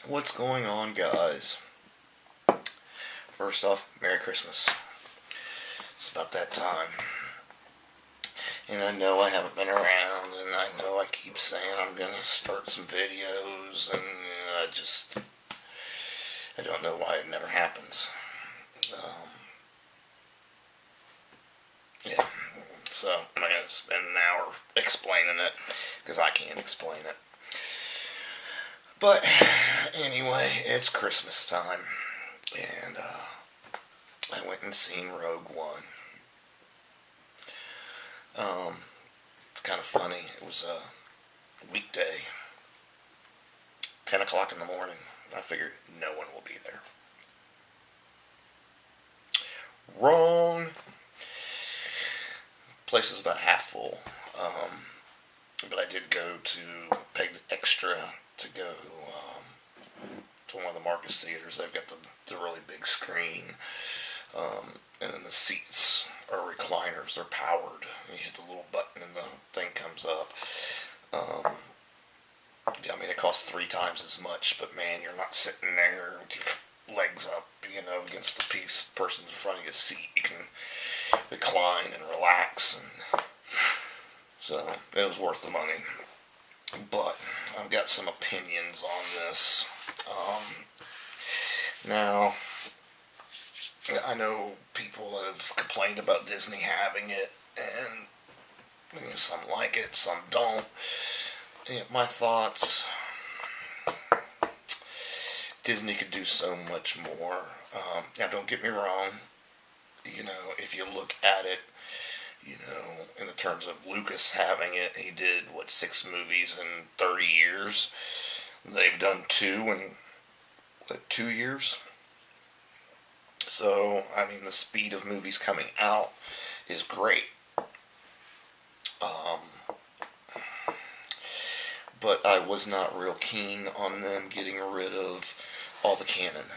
What's going on, guys? First off, Merry Christmas. It's about that time. And I know I haven't been around, and I know I keep saying I'm going to start some videos, and I don't know why it never happens. Yeah, so I'm not going to spend an hour explaining it, because I can't explain it. But anyway, it's Christmas time, and I went and seen Rogue One. Kind of funny. It was a weekday, 10 o'clock in the morning. I figured no one will be there. Wrong. Place is about half full. But I did go to pay extra to go to one of the Marcus theaters. They've got the really big screen. And then the seats are recliners. They're powered. You hit the little button and the thing comes up. Yeah, I mean, it costs 3 times as much, but man, you're not sitting there with your legs up, against the person in front of your seat. You can recline and relax, and so it was worth the money. But I've got some opinions on this. Now, I know people have complained about Disney having it, and some like it, some don't. My thoughts: Disney could do so much more. Now, don't get me wrong. If you look at it, in the terms of Lucas having it, he did 6 movies in 30 years. They've done 2 in 2 years. So, I mean, the speed of movies coming out is great. But I was not real keen on them getting rid of all the canon.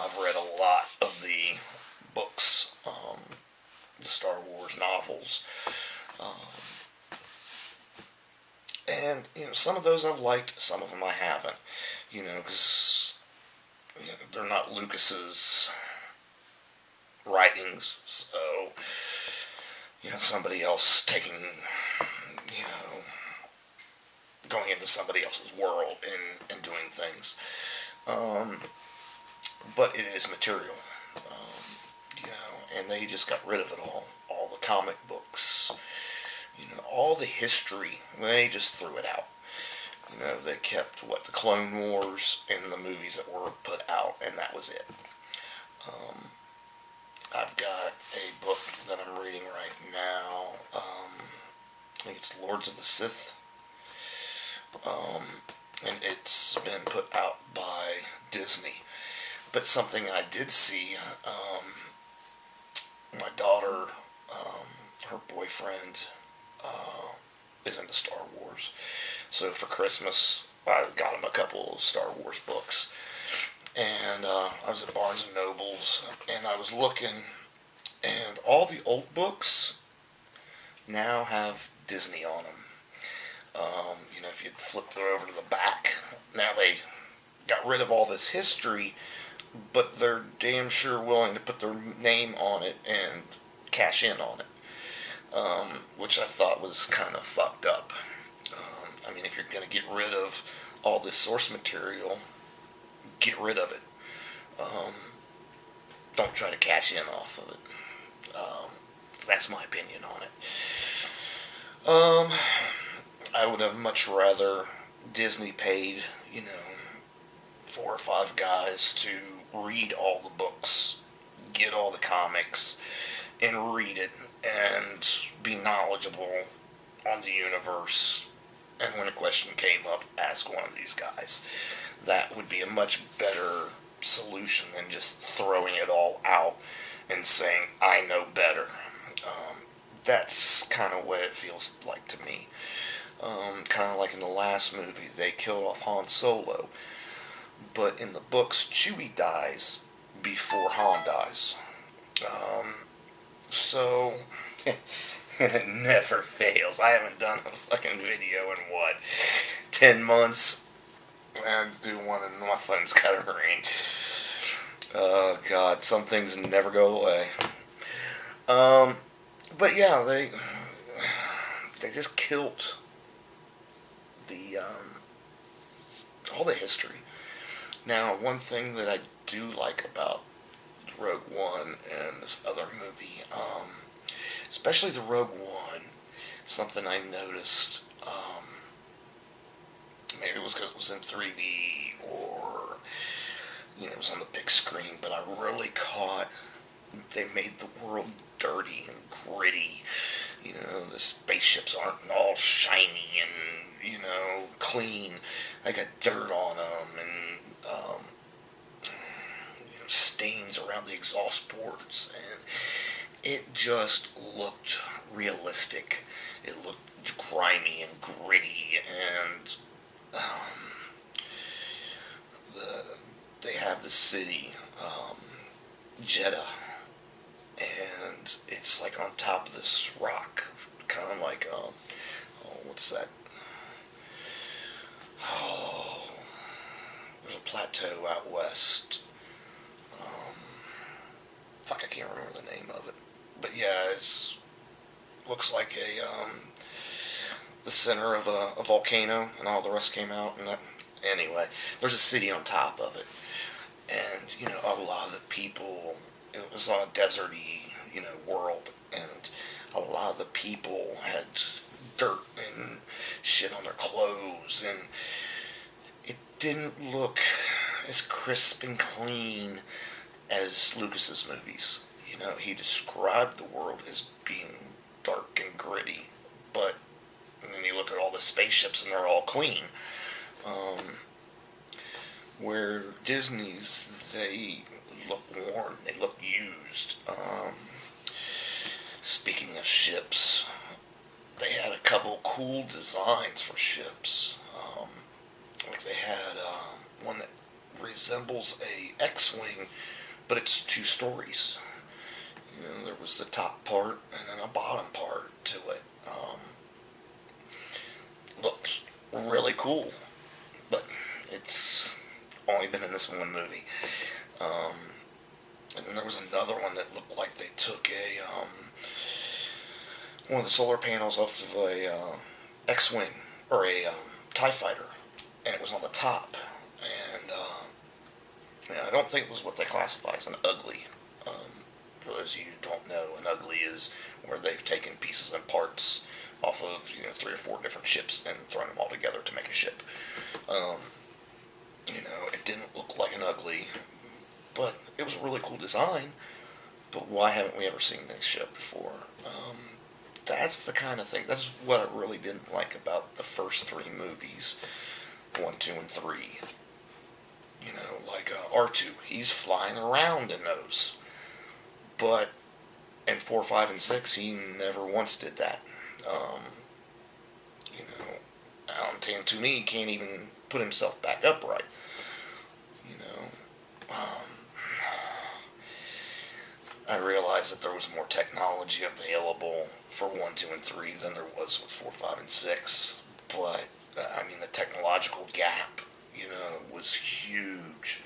I've read a lot of the books, the Star Wars novels. And, some of those I've liked, some of them I haven't. Because they're not Lucas's writings, so somebody else taking, going into somebody else's world and doing things. But it is material, and they just got rid of it all the comic books, all the history. They just threw it out. They kept the Clone Wars and the movies that were put out, and that was it. I've got a book that I'm reading right now. I think it's Lords of the Sith. And it's been put out by Disney. But something I did see, my daughter, her boyfriend, is into Star Wars. So for Christmas, I got him a couple of Star Wars books. And I was at Barnes & Noble's, and I was looking, and all the old books now have Disney on them. If you flip over to the back, now they got rid of all this history, but they're damn sure willing to put their name on it and cash in on it, which I thought was kind of fucked up. I mean, if you're going to get rid of all this source material, get rid of it. Don't try to cash in off of it. That's my opinion on it. I would have much rather Disney paid, 4 or 5 guys to read all the books, get all the comics, and read it, and be knowledgeable on the universe. And when a question came up, ask one of these guys. That would be a much better solution than just throwing it all out and saying, I know better. That's kind of what it feels like to me. Kind of like in the last movie, they killed off Han Solo. But in the books, Chewie dies before Han dies. So, it never fails. I haven't done a fucking video in 10 months? Man, do one and my phone's got to ring. Oh, God, some things never go away. But yeah, they just killed the all the history. Now, one thing that I do like about Rogue One and this other movie, especially the Rogue One, something I noticed, maybe it was because it was in 3D or, it was on the big screen, but I really caught they made the world dirty and gritty. The spaceships aren't all shiny and, clean. They got dirt on them and, stains around the exhaust ports, and it just looked realistic. It looked grimy and gritty, and they have the city, Jeddah, and it's like on top of this rock, kind of like, what's that? Oh, there's a plateau out west. Fuck, I can't remember the name of it. But yeah, looks like the center of a volcano, and all the rest came out. And anyway, there's a city on top of it, and a lot of the people. It was on a deserty, world, and a lot of the people had dirt and shit on their clothes, and it didn't look as crisp and clean as Lucas's movies. He described the world as being dark and gritty, but then you look at all the spaceships and they're all clean. Where Disney's, they look worn, they look used. Speaking of ships, they had a couple cool designs for ships. Like they had one that resembles a X-Wing, but it's 2 stories. There was the top part and then a bottom part to it. Looks really cool, but it's only been in this one movie. And then there was another one that looked like they took one of the solar panels off of a X-Wing or a TIE fighter, and it was on the top. And I don't think it was what they classify as an ugly. For those of you who don't know, an ugly is where they've taken pieces and parts off of 3 or 4 different ships and thrown them all together to make a ship. It didn't look like an ugly, but it was a really cool design. But why haven't we ever seen this ship before? That's the kind of thing. That's what I really didn't like about the first 3 movies, 1, 2, and 3. Like R2, he's flying around in those. But in 4, 5, and 6, he never once did that. Alan Tantuni can't even put himself back upright. I realized that there was more technology available for 1, 2, and 3 than there was with 4, 5, and 6. But, the technological gap, was huge.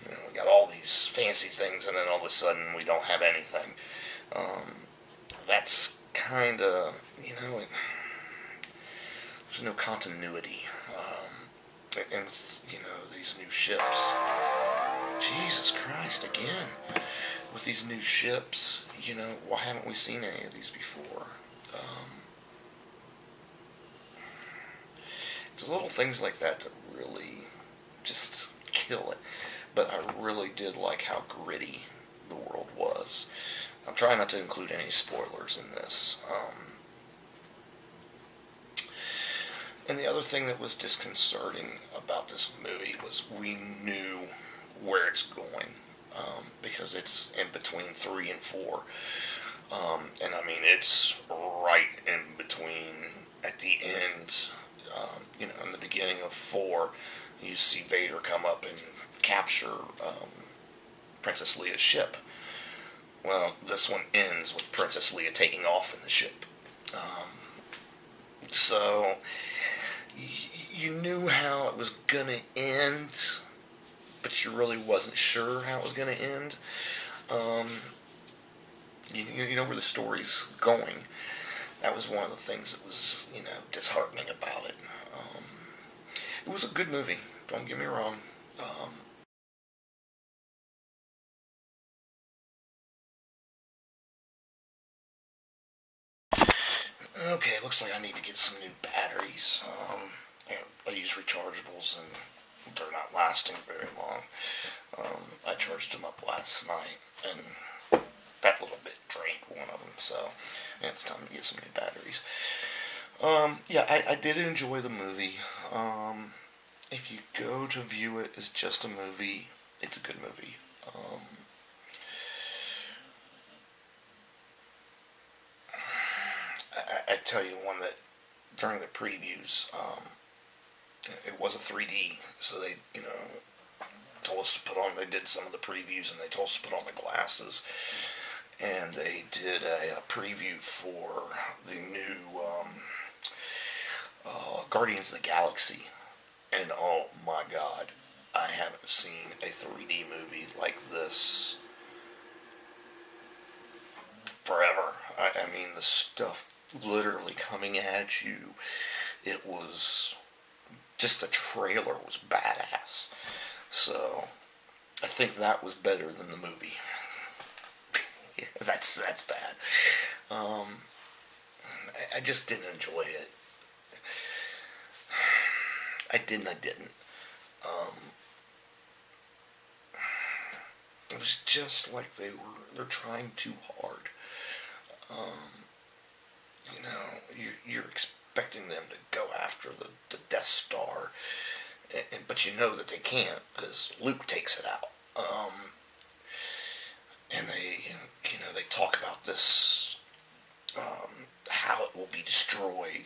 We got all these fancy things, and then all of a sudden we don't have anything. That's kind of, there's no continuity. And with, these new ships. Jesus Christ, again. With these new ships, why haven't we seen any of these before? It's little things like that that really just kill it. But I really did like how gritty the world was. I'm trying not to include any spoilers in this. And the other thing that was disconcerting about this movie was we knew where it's going. Because it's in between 3 and 4. And it's right in between at the end. In the beginning of 4, you see Vader come up and capture Princess Leia's ship. Well, this one ends with Princess Leia taking off in the ship. So, you knew how it was gonna end, but you really wasn't sure how it was gonna end. Um, you know where the story's going. That was one of the things that was, disheartening about it. Um, it was a good movie. Don't get me wrong. Um, okay, looks like I need to get some new batteries. I use rechargeables and they're not lasting very long. I charged them up last night and that little bit drained one of them, so yeah, it's time to get some new batteries. Yeah, I did enjoy the movie. If you go to view it as just a movie, it's a good movie. I tell you one that during the previews, it was a 3D, so they, told us to put on. They did some of the previews, and they told us to put on the glasses, and they did a preview for the new Guardians of the Galaxy, and oh my God, I haven't seen a 3D movie like this forever. I mean, the stuff literally coming at you. It was just the trailer was badass. So I think that was better than the movie. that's bad. I just didn't enjoy it. I didn't. Um, it was just like they're trying too hard. Um, you're expecting them to go after the Death Star, but you know that they can't because Luke takes it out. And they talk about this, how it will be destroyed.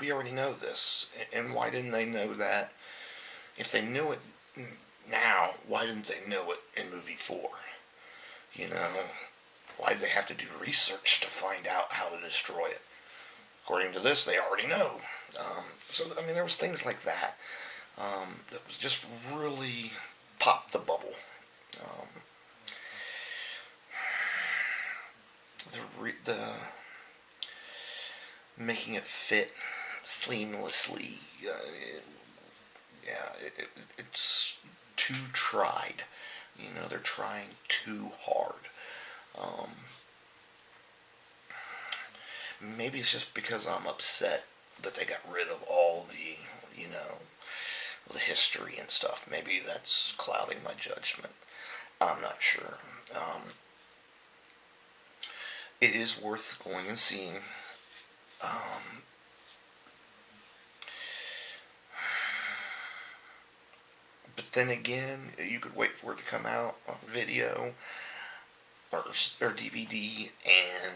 We already know this, and why didn't they know that? If they knew it now, why didn't they know it in movie 4? You know, why did they have to do research to find out how to destroy it? According to this, they already know. There was things like that that was just really popped the bubble. Um, the making it fit seamlessly. It's too tried. They're trying too hard. Um, Maybe it's just because I'm upset that they got rid of all the history and stuff. Maybe that's clouding my judgment. I'm not sure. It is worth going and seeing. Um, but then again, you could wait for it to come out on video or DVD, and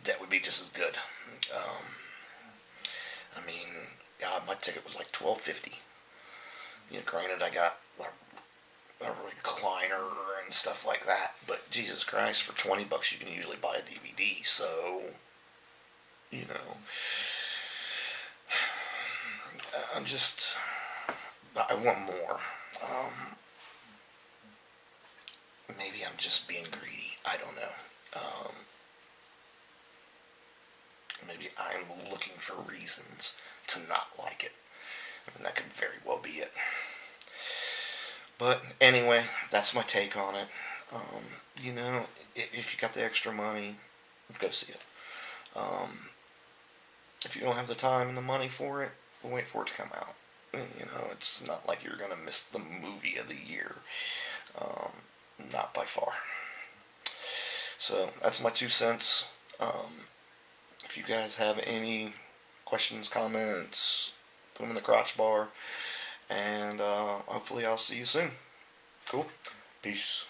that would be just as good. Um, God, my ticket was like $12.50. Granted, I got a recliner and stuff like that, but Jesus Christ, for $20 you can usually buy a DVD. So, you know, I'm just, I want more. Maybe I'm just being greedy. I don't know. Maybe I'm looking for reasons to not like it. That could very well be it. But anyway, that's my take on it. If you got the extra money, go see it. If you don't have the time and the money for it, wait for it to come out. It's not like you're going to miss the movie of the year. Not by far. So that's my 2 cents. If you guys have any questions, comments, put them in the crotch bar. And hopefully I'll see you soon. Cool. Peace.